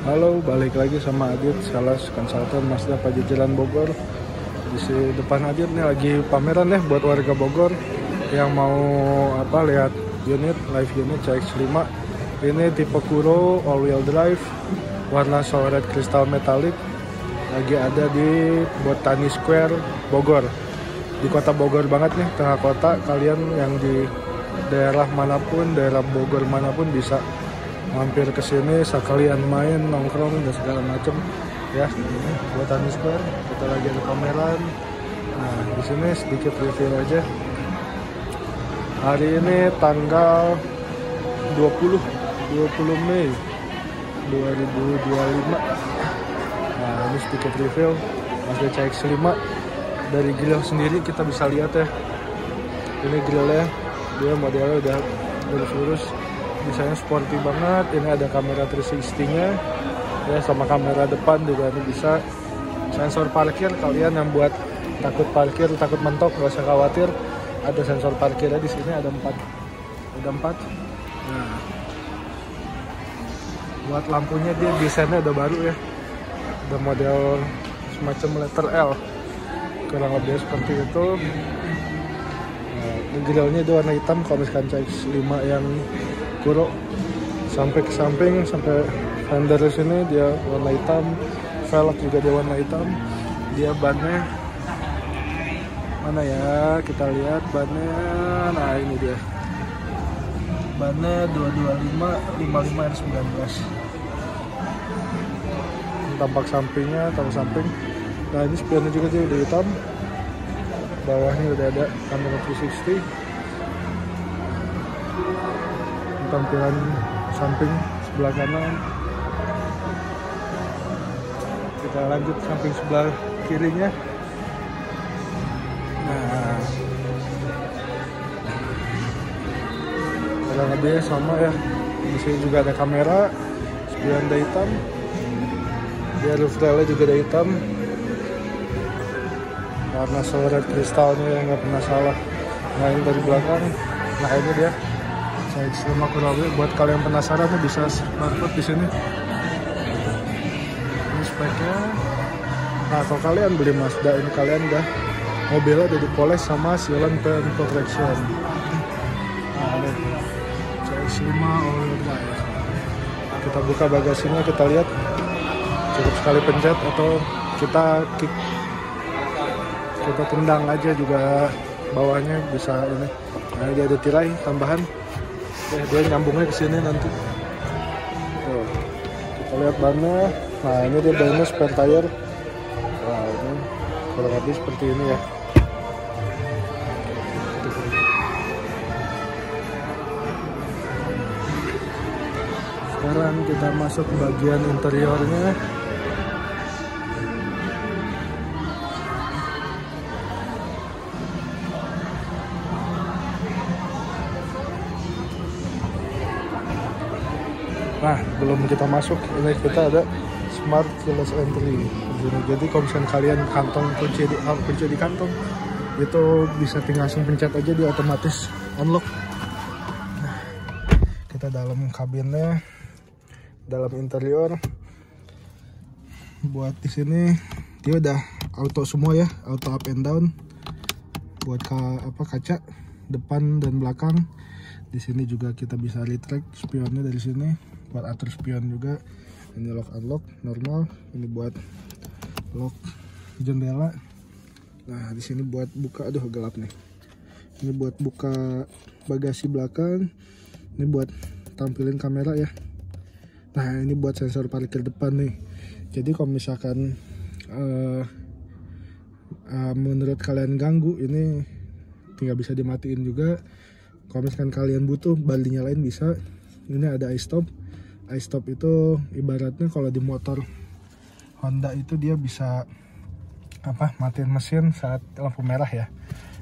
Halo, balik lagi sama Adit, sales konsultan Mazda Pajajaran Bogor. Di depan Adit nih lagi pameran ya buat warga Bogor yang mau lihat unit, live unit CX-5. Ini tipe Kuro all wheel drive, warna Soret kristal metalik. Lagi ada di Botani Square Bogor. Di kota Bogor banget nih, tengah kota. Kalian yang di daerah manapun, daerah Bogor manapun bisa mampir ke sini sekalian main, nongkrong dan segala macem ya. Ini Botani Square, kita lagi ada pameran. Nah, di sini sedikit review aja. Hari ini tanggal 20 Mei 2025. Nah, ini sedikit review Mazda CX-5. Dari grill sendiri kita bisa lihat ya. Ini grillnya, dia modelnya udah lurus-lurus, desainnya sporty banget. Ini ada kamera 360-nya ya, sama kamera depan juga. Ini bisa sensor parkir. Kalian yang buat takut parkir, takut mentok, gak usah khawatir, ada sensor parkirnya di sini. Ada 4. Nah, buat lampunya dia desainnya udah baru ya, ada model semacam letter L, kurang lebih seperti itu. Nah, grillnya itu warna hitam. Kalau misalkan CX-5 yang Kuro sampai ke samping, sampai fender di sini dia warna hitam, velg juga dia warna hitam. Dia bannya mana ya, kita lihat bannya. Nah, ini dia bannya 225 R19. Tampak sampingnya, tampak samping. Nah, ini spionnya juga dia udah hitam. Bawahnya udah ada kamera 360. Tampilan samping sebelah kanan. Kita lanjut samping sebelah kirinya. Nah, kurang lebih sama ya. Di sini juga ada kamera, spion udah hitam. Dia roof railnya juga udah hitam, warna Soret kristalnya yang nggak pernah salah. Nah, ini dari belakang. Nah, ini dia CX-5 Kurawi. Buat kalian penasaran nih bisa barcode di sini. Ini speknya. Nah, kalau kalian beli Mazda ini, kalian udah mobilnya udah dipoles sama sealant paint protection. Nah, ini CX-5 all wheel drive. Kita buka bagasinya, kita lihat. Cukup sekali pencet atau kita kick, kita tendang aja juga bawahnya bisa ini. Nah, dia ada tirai tambahan. Dia nyambungnya ke sini nanti. Tuh, kita lihat bannya. Nah, ini dia bannya spare tire. Nah, ini kurang lebih seperti ini ya. Sekarang kita masuk ke bagian interiornya. Nah, belum kita masuk, ini kita ada smart keyless entry. Jadi kalau misalnya kalian kantong kunci di kantong, itu bisa tinggal langsung pencet aja, dia otomatis unlock. Nah, kita dalam kabinnya, dalam interior. Buat di sini dia udah auto semua ya, auto up and down. Buat kaca depan dan belakang. Di sini juga kita bisa retract spionnya dari sini. Buat atur spion juga. Ini lock unlock normal. Ini buat lock jendela. Nah, di sini buat buka, aduh gelap nih. Ini buat buka bagasi belakang. Ini buat tampilin kamera ya. Nah, ini buat sensor parkir depan nih. Jadi kalau misalkan menurut kalian ganggu, ini tinggal bisa dimatiin juga. Kalau misalkan kalian butuh baru dinyalain bisa. Ini ada iStop. iStop itu ibaratnya kalau di motor Honda itu dia bisa matiin mesin saat lampu merah ya.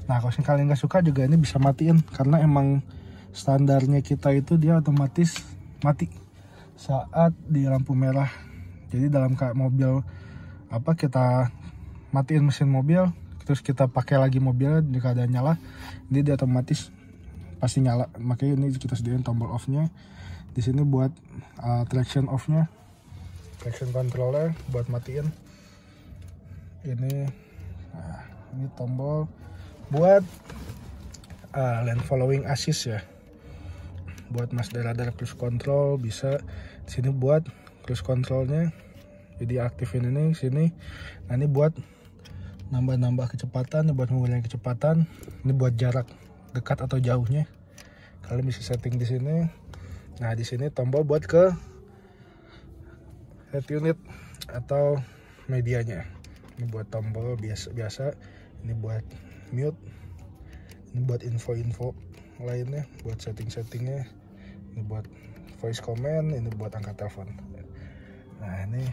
Nah, kalau kalian nggak suka juga ini bisa matiin, karena emang standarnya kita itu dia otomatis mati saat di lampu merah. Jadi dalam mobil kita matiin mesin mobil, terus kita pakai lagi mobilnya di keadaan nyala, dia otomatis pasti nyala. Makanya ini kita sediain tombol off-nya. Di sini buat traction off-nya. traction controlnya buat matiin. Ini tombol buat lane following assist ya, buat Mazda radar cruise control bisa. Sini buat cruise controlnya, jadi aktifin ini sini. Nah ini buat nambah kecepatan, buat mengurangi kecepatan. Ini buat jarak dekat atau jauhnya, kalian bisa setting di sini. Nah di sini tombol buat ke head unit atau medianya. Ini buat tombol biasa. Ini buat mute. Ini buat info-info lainnya, buat setting-settingnya. Ini buat voice command. Ini buat angkat telepon. Nah ini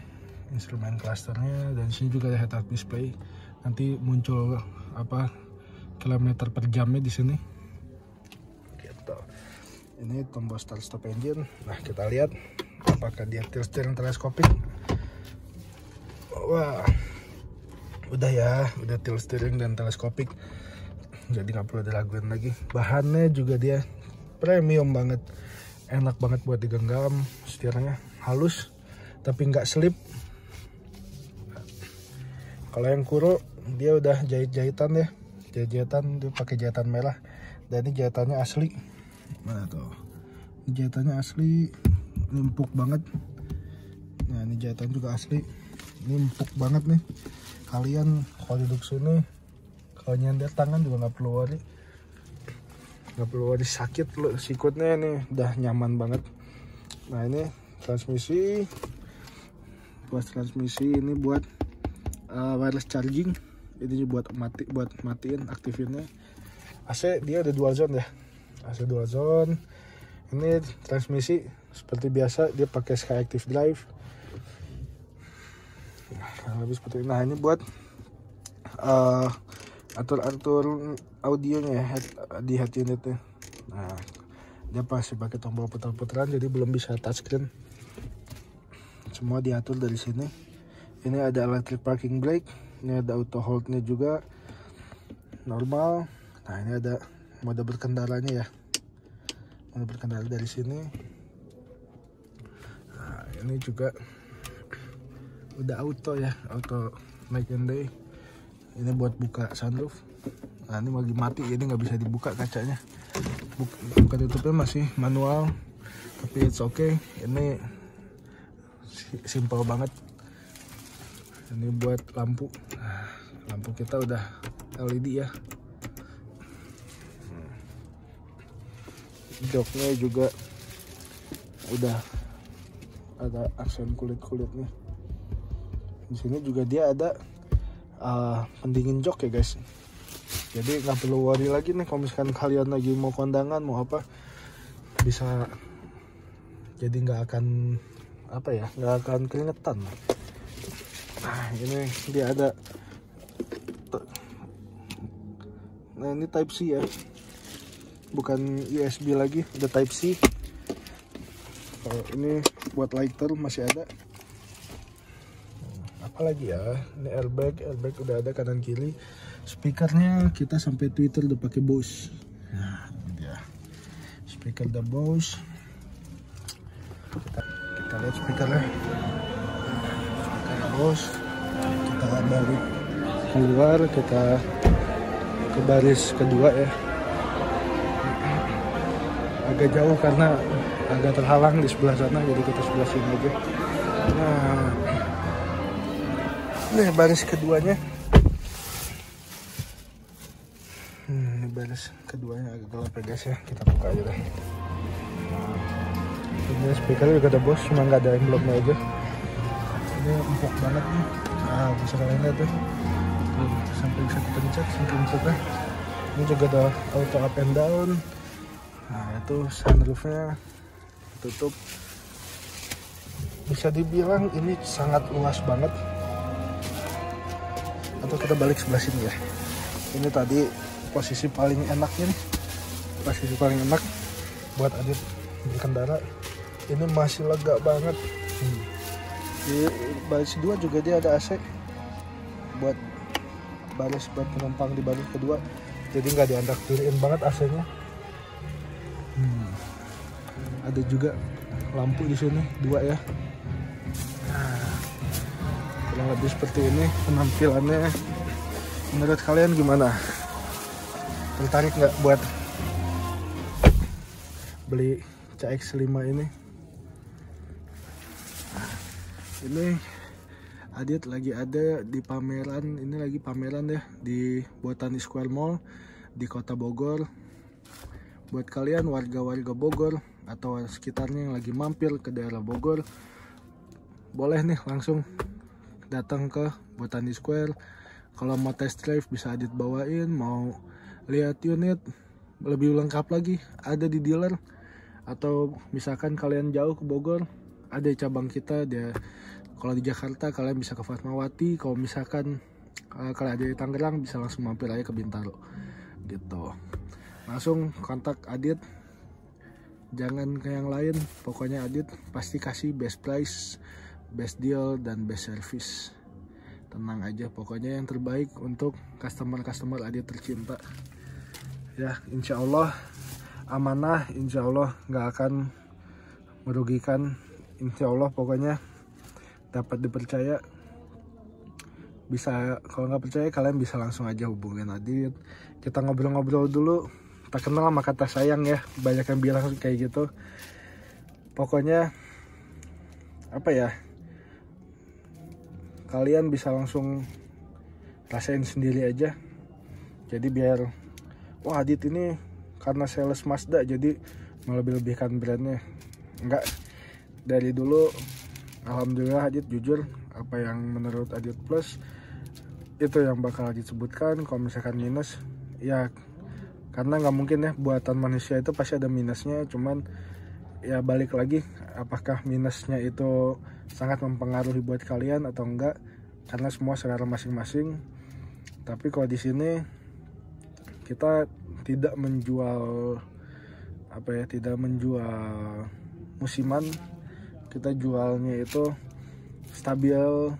instrumen clusternya, dan sini juga ada head-up display. Nanti muncul kilometer per jamnya di sini. Gitu. Ini tombol start stop engine. Nah kita lihat apakah dia tilt steering teleskopik. Wah, udah ya, udah tilt steering dan teleskopik, jadi nggak perlu diraguin lagi. Bahannya juga dia premium banget, enak banget buat digenggam. Setirnya halus tapi nggak slip. Kalau yang Kuro dia udah jahit-jahitan ya, jahit-jahitan, dia pakai jahitan merah, dan ini jahitannya asli. Mana tuh, ini jahitannya asli, ini empuk banget. Nah ini jahitan juga asli, ini empuk banget nih. Kalian kalau duduk sini, kalau nyender tangan juga nggak perlu worry sakit loh sikutnya. Ini udah nyaman banget. Nah ini transmisi, buat transmisi ini buat wireless charging. Ini buat matiin, aktifinnya. AC dia ada dual zone ya, AC dual zone. Ini transmisi seperti biasa, dia pakai Skyactiv drive. Nah, lebih seperti ini. Nah ini buat atur audionya ya, di head unitnya. Nah dia pasti pakai tombol putar-putaran, jadi belum bisa touchscreen. Semua diatur dari sini. Ini ada electric parking brake, ini ada auto holdnya juga normal. Nah ini ada mode berkendaranya ya, mode berkendara dari sini. Nah ini juga udah auto ya, auto night and day. Ini buat buka sunroof. Nah ini lagi mati, ini nggak bisa dibuka kacanya. Buka tutupnya masih manual, tapi it's okay. Ini simple banget. Ini buat lampu. Nah, lampu kita udah LED ya. Joknya juga udah ada aksen kulit-kulitnya. Di sini juga dia ada pendingin jok ya guys. Jadi nggak perlu worry lagi nih kalau misalkan kalian lagi mau kondangan mau apa, bisa jadi nggak akan nggak akan keringetan. Nah ini dia ada, nah ini Type C ya, bukan USB lagi, ada Type C. Kalau ini buat lighter masih ada. Apalagi ya, ini airbag udah ada kanan kiri. Speakernya kita sampai Twitter udah pakai Bose. Nah ini dia, speaker the Bose. Kita lihat speakernya, speaker Bose. Kita balik keluar, kita ke baris kedua ya. Agak jauh karena agak terhalang di sebelah sana, jadi kita sebelah sini aja. Nah ini baris keduanya. Ini baris keduanya agak gelap ya guys ya, kita buka aja deh. Ini speaker juga ada Bose, cuma nggak ada emblemnya aja. Ini empuk banget nih. Nah bisa kalian lihat tuh, sampai bisa dipencet, sampai empuknya. Ini juga ada auto up and down. Nah itu sunroofnya tutup. Bisa dibilang ini sangat luas banget. Atau kita balik sebelah sini ya. Ini tadi posisi paling enaknya nih, posisi paling enak buat Adit berkendara. Ini masih lega banget. Di baris 2 juga dia ada AC buat penumpang di baris kedua, jadi nggak diandak-diriin banget AC-nya. Ada juga lampu di sini 2 ya. Nah, kurang lebih seperti ini penampilannya. Menurut kalian gimana? Tertarik nggak buat beli CX-5 ini? Nah, ini Adit lagi ada di pameran, ini lagi pameran ya di Botani Square Mall di Kota Bogor. Buat kalian warga-warga Bogor atau sekitarnya yang lagi mampir ke daerah Bogor, boleh nih langsung datang ke Botani Square. Kalau mau test drive bisa Adit bawain, mau lihat unit lebih lengkap lagi ada di dealer, atau misalkan kalian jauh ke Bogor, ada cabang kita dia. Kalau di Jakarta kalian bisa ke Fatmawati, kalau misalkan kalian ada di Tangerang bisa langsung mampir aja ke Bintaro gitu. Langsung kontak Adit, jangan ke yang lain, pokoknya Adit pasti kasih best price, best deal, dan best service. Tenang aja, pokoknya yang terbaik untuk customer Adit tercinta ya. Insya Allah amanah, insya Allah nggak akan merugikan, insya Allah pokoknya dapat dipercaya. Bisa, kalau nggak percaya kalian bisa langsung aja hubungin Adit, kita ngobrol-ngobrol dulu. Tak kenal sama kata sayang ya, banyak yang bilang kayak gitu. Pokoknya apa ya, kalian bisa langsung rasain sendiri aja. Jadi biar, wah Adit ini karena sales Mazda jadi melebih-lebihkan brandnya. Enggak, dari dulu alhamdulillah Adit jujur, apa yang menurut Adit plus itu yang bakal Adit sebutkan. Kalau misalkan minus ya karena nggak mungkin ya, buatan manusia itu pasti ada minusnya. Cuman ya balik lagi, apakah minusnya itu sangat mempengaruhi buat kalian atau enggak, karena semua selera masing-masing. Tapi kalau di sini kita tidak menjual apa ya, tidak menjual musiman, kita jualnya itu stabil,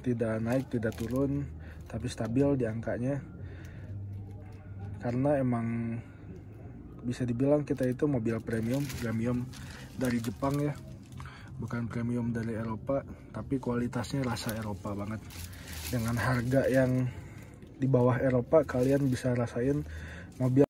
tidak naik tidak turun, tapi stabil di angkanya. Karena emang bisa dibilang kita itu mobil premium dari Jepang ya, bukan premium dari Eropa, tapi kualitasnya rasa Eropa banget. Dengan harga yang di bawah Eropa kalian bisa rasain mobil